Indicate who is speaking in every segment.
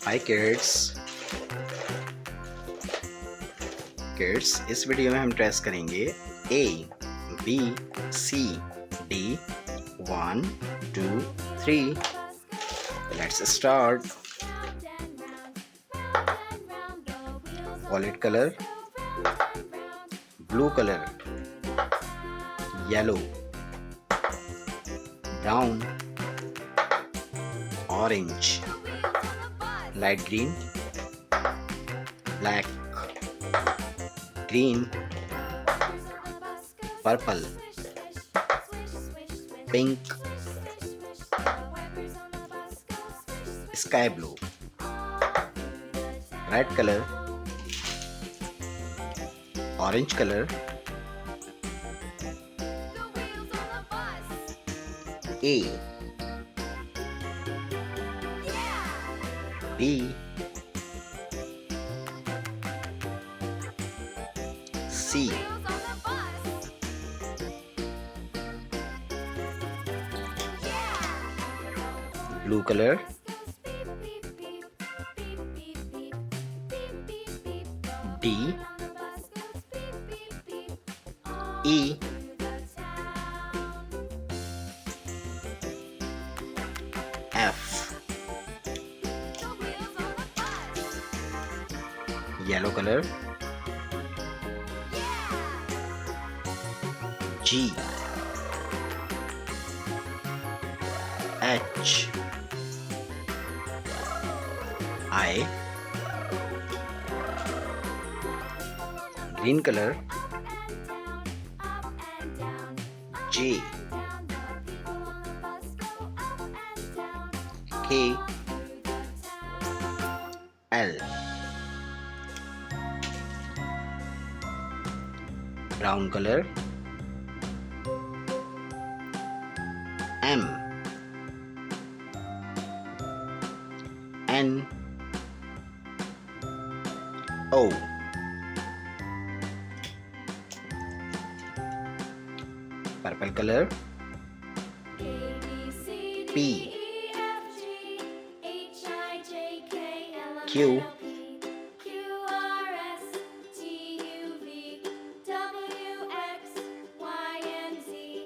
Speaker 1: हाय kids. इस video में हम ट्रेस करेंगे A, B, C, D, 1, 2, 3। Let's start. Violet colour, blue colour, yellow, brown, orange, light green, black, green, purple, pink, sky blue, red color, orange color, A, B, C, blue color, D, E, F, yellow color, G, H, I, green color, J, K, L, brown color, M, N, O, purple color, P, Q,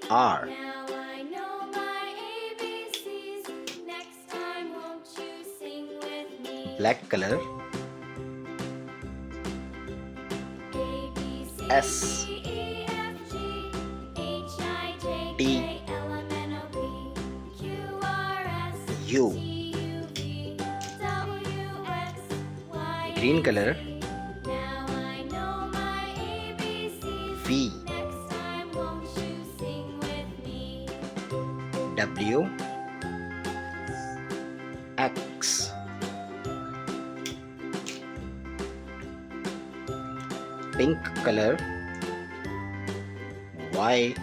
Speaker 1: R, black color, S, T, U, green color, V, W, X, pink color, Y,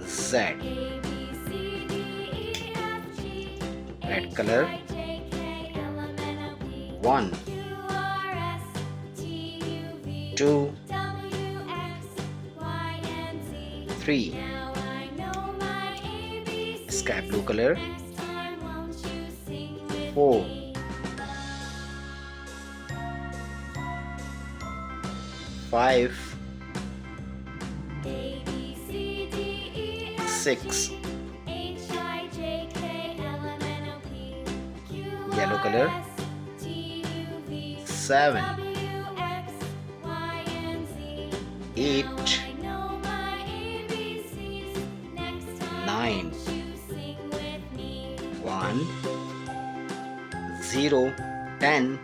Speaker 1: Z, red color, 1, 2, 3, sky blue color, 4, 5, 6, yellow color, 7, 8, 9, 1, 0, 10.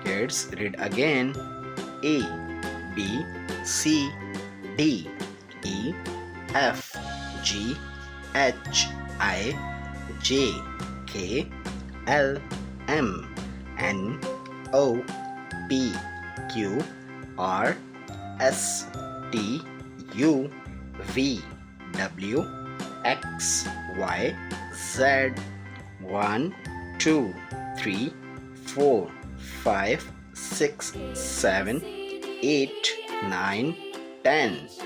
Speaker 1: Kids, read again. A, B, C, D, E, F, G, H, I, J, K, L, M, N, O, P, Q, R, S, T, U, V, W, X, Y, Z. 1, 2, 3, 4, 5, 6, 7, 8, 9, 10.